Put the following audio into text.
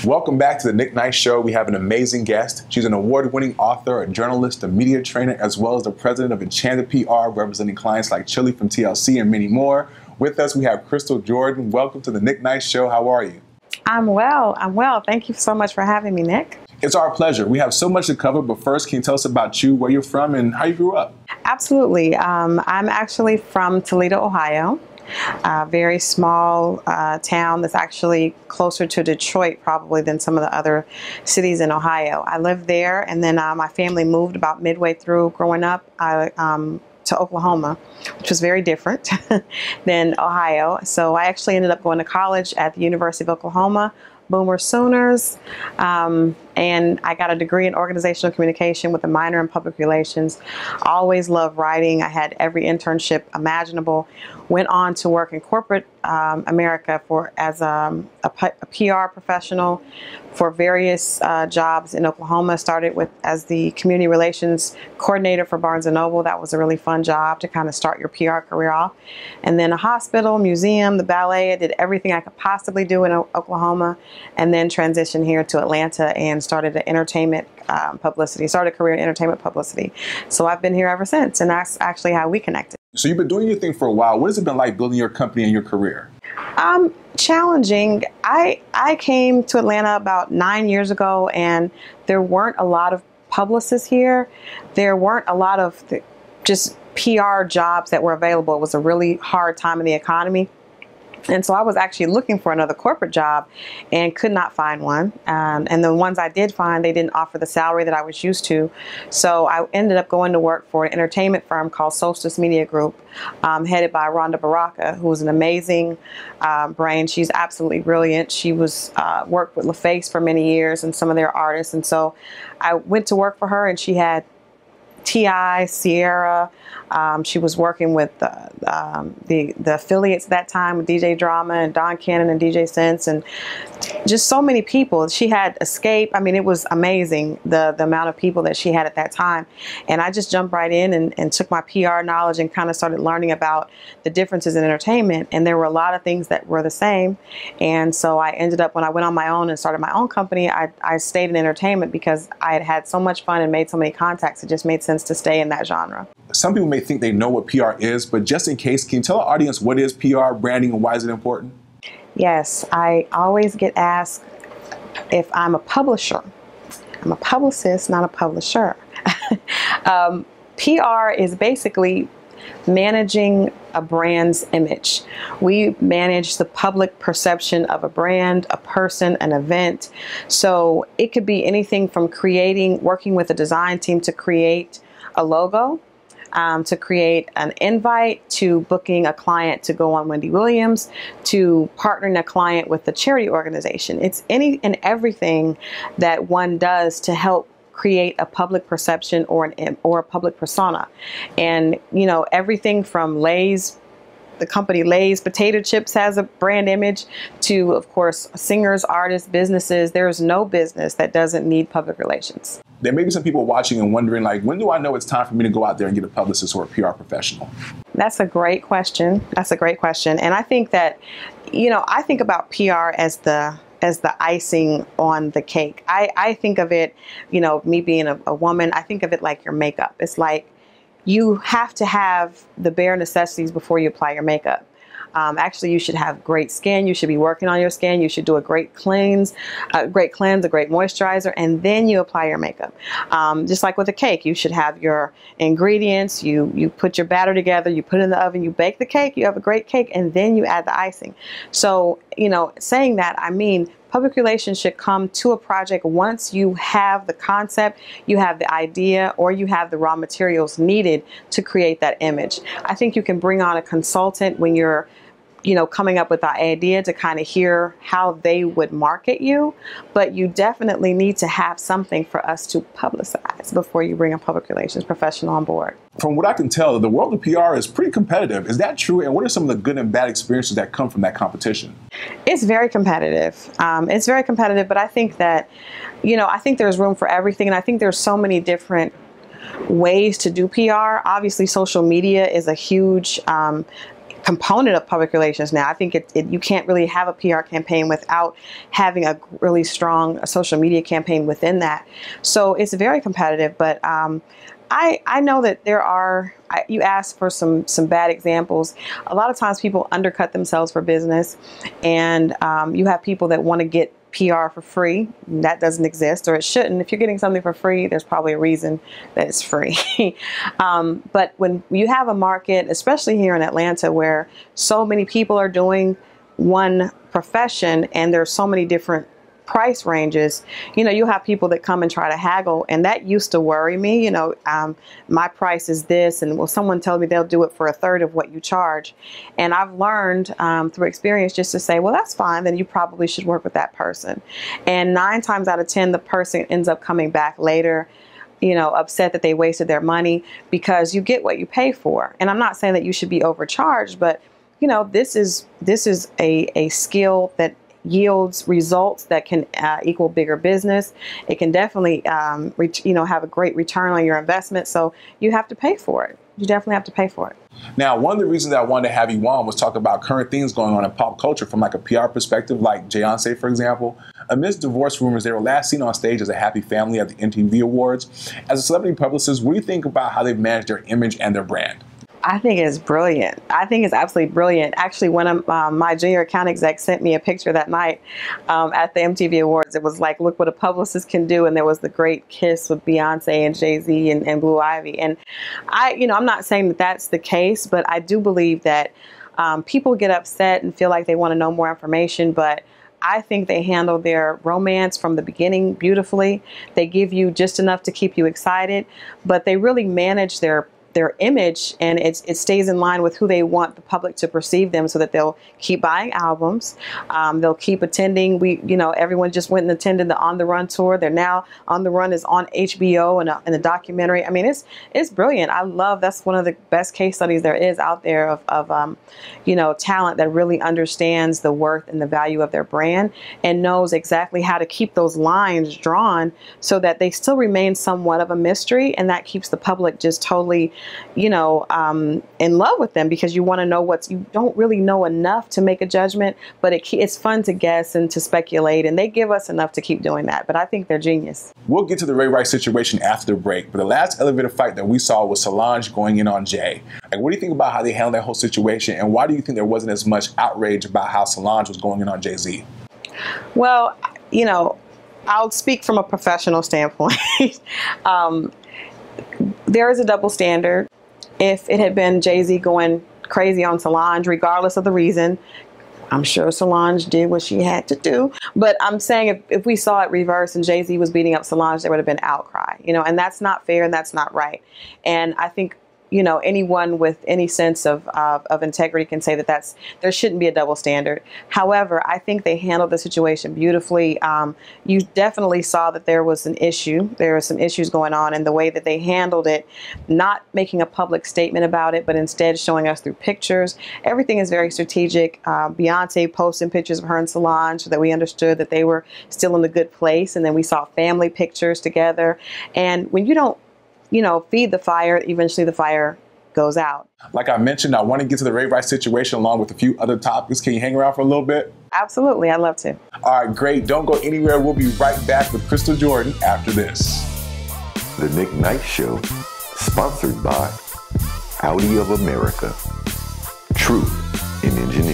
Welcome back to the Nick Nice Show. We have an amazing guest. She's an award-winning author, a journalist, a media trainer, as well as the president of Enchanted PR, representing clients like Chili from TLC and many more. With us, we have Christal Jordan. Welcome to the Nick Nice Show. How are you? I'm well. Thank you so much for having me, Nick. It's our pleasure. We have so much to cover, but first, can you tell us about you, where you're from, and how you grew up? Absolutely. I'm actually from Toledo, Ohio. A very small town that's actually closer to Detroit probably than some of the other cities in Ohio. I lived there, and then my family moved about midway through growing up to Oklahoma, which was very different than Ohio. So I actually ended up going to college at the University of Oklahoma, Boomer Sooners, and I got a degree in organizational communication with a minor in public relations. Always loved writing. I had every internship imaginable. Went on to work in corporate America as a PR professional for various jobs in Oklahoma. Started as the community relations coordinator for Barnes & Noble. That was a really fun job to kind of start your PR career off. And then a hospital, museum, the ballet. I did everything I could possibly do in Oklahoma, and then transitioned here to Atlanta and started a career in entertainment publicity. So I've been here ever since, and that's actually how we connected. So you've been doing your thing for a while. What has it been like building your company and your career? Challenging. I came to Atlanta about 9 years ago, and there weren't a lot of publicists here. There weren't a lot of just PR jobs that were available. It was a really hard time in the economy. And so I was actually looking for another corporate job and could not find one. And the ones I did find, they didn't offer the salary that I was used to. So I ended up going to work for an entertainment firm called Solstice Media Group, headed by Rhonda Baraka, who was an amazing brain. She's absolutely brilliant. She was worked with LaFace for many years and some of their artists. And so I went to work for her, and she had T.I., Sierra. She was working with the affiliates at that time with DJ Drama and Don Cannon and DJ Sense, and just so many people. She had Escape. I mean, it was amazing, the amount of people that she had at that time. And I just jumped right in and took my PR knowledge and kind of started learning about the differences in entertainment. And there were a lot of things that were the same. And so I ended up, when I went on my own and started my own company, I stayed in entertainment because I had had so much fun and made so many contacts. It just made sense to stay in that genre. Some people may think they know what PR is, but just in case, can you tell our audience what is PR, branding, and why is it important? Yes, I always get asked if I'm a publisher. I'm a publicist, not a publisher. PR is basically managing a brand's image. We manage the public perception of a brand, a person, an event. So it could be anything from working with a design team to create a logo, to create an invite, to booking a client to go on Wendy Williams, to partnering a client with a charity organization. It's any and everything that one does to help create a public perception or a public persona. And, you know, everything from Lay's, the company Lay's potato chips has a brand image, to, of course, singers, artists, businesses. There is no business that doesn't need public relations. There may be some people watching and wondering, like, when do I know it's time for me to go out there and get a publicist or a PR professional? That's a great question. That's a great question. And I think that, you know, I think about PR as the icing on the cake. I think of it, you know, me being a woman, I think of it like your makeup. It's like you have to have the bare necessities before you apply your makeup. Actually, you should have great skin. You should be working on your skin. You should do a great cleanse, a great moisturizer, and then you apply your makeup. Just like with a cake, you should have your ingredients. You put your batter together, you put it in the oven, you bake the cake, you have a great cake, and then you add the icing. So, you know, saying that, I mean, public relations should come to a project once you have the concept, you have the idea, or you have the raw materials needed to create that image. I think you can bring on a consultant when you're, you know, coming up with the idea to kind of hear how they would market you, but you definitely need to have something for us to publicize before you bring a public relations professional on board. From what I can tell, the world of PR is pretty competitive. Is that true? And what are some of the good and bad experiences that come from that competition? It's very competitive. It's very competitive, but I think that, you know, I think there's room for everything. And I think there's so many different ways to do PR. Obviously, social media is a huge component of public relations now. I think you can't really have a PR campaign without having a really strong social media campaign within that. So it's very competitive, but I know that there are, you asked for some bad examples. A lot of times people undercut themselves for business, and you have people that want to get PR for free. That doesn't exist, or it shouldn't. If you're getting something for free, there's probably a reason that it's free. But when you have a market, especially here in Atlanta, where so many people are doing one profession and there's so many different price ranges, you know, you have people that come and try to haggle, and that used to worry me. You know, my price is this, and well, someone tells me they'll do it for a third of what you charge. And I've learned through experience just to say, well, that's fine, then you probably should work with that person. And 9 times out of 10, the person ends up coming back later, you know, upset that they wasted their money, because you get what you pay for. And I'm not saying that you should be overcharged, but you know, this is a skill that yields results that can equal bigger business. It can definitely, you know, have a great return on your investment. So you have to pay for it. You definitely have to pay for it. Now, one of the reasons that I wanted to have you on was talk about current things going on in pop culture from like a PR perspective, like Beyonce, for example. Amidst divorce rumors, they were last seen on stage as a happy family at the MTV Awards. As a celebrity publicist, what do you think about how they've managed their image and their brand? I think it's brilliant. I think it's absolutely brilliant. Actually, one of my junior account execs sent me a picture that night at the MTV Awards. It was like, look what a publicist can do. And there was the great kiss with Beyonce and JayZ and Blue Ivy. And you know, I'm not saying that that's the case, but I do believe that people get upset and feel like they want to know more information. But I think they handle their romance from the beginning beautifully. They give you just enough to keep you excited, but they really manage their image, and it stays in line with who they want the public to perceive them, so that they'll keep buying albums, they'll keep attending. You know, everyone just went and attended the On the Run tour. They're now On the Run is on HBO and a documentary. I mean, it's brilliant. I love, that's one of the best case studies there is out there of you know, talent that really understands the worth and the value of their brand and knows exactly how to keep those lines drawn so that they still remain somewhat of a mystery, and that keeps the public just totally, you know, in love with them, because you want to know you don't really know enough to make a judgment, but it's fun to guess and to speculate, and they give us enough to keep doing that. But I think they're genius. We'll get to the Ray Rice situation after the break, but the last elevator fight that we saw was Solange going in on Jay. Like, what do you think about how they handled that whole situation, and why do you think there wasn't as much outrage about how Solange was going in on JayZ? Well, you know, I'll speak from a professional standpoint. There is a double standard. If it had been JayZ going crazy on Solange, regardless of the reason, I'm sure Solange did what she had to do. But I'm saying if we saw it reverse and JayZ was beating up Solange, there would have been outcry, you know, and that's not fair and that's not right. And I think, you know, anyone with any sense of integrity can say that there shouldn't be a double standard. However, I think they handled the situation beautifully. You definitely saw that there was an issue. There were some issues going on, and the way that they handled it, not making a public statement about it, but instead showing us through pictures. Everything is very strategic. Beyonce posting pictures of her and Solange so that we understood that they were still in a good place. And then we saw family pictures together. And when you don't, you know, feed the fire, eventually the fire goes out. Like I mentioned, I want to get to the Ray Rice situation along with a few other topics. Can you hang around for a little bit? Absolutely, I'd love to. All right, great. Don't go anywhere. We'll be right back with Christal Jordan after this. The Nick Knight Show, sponsored by Audi of America, Truth in Engineering.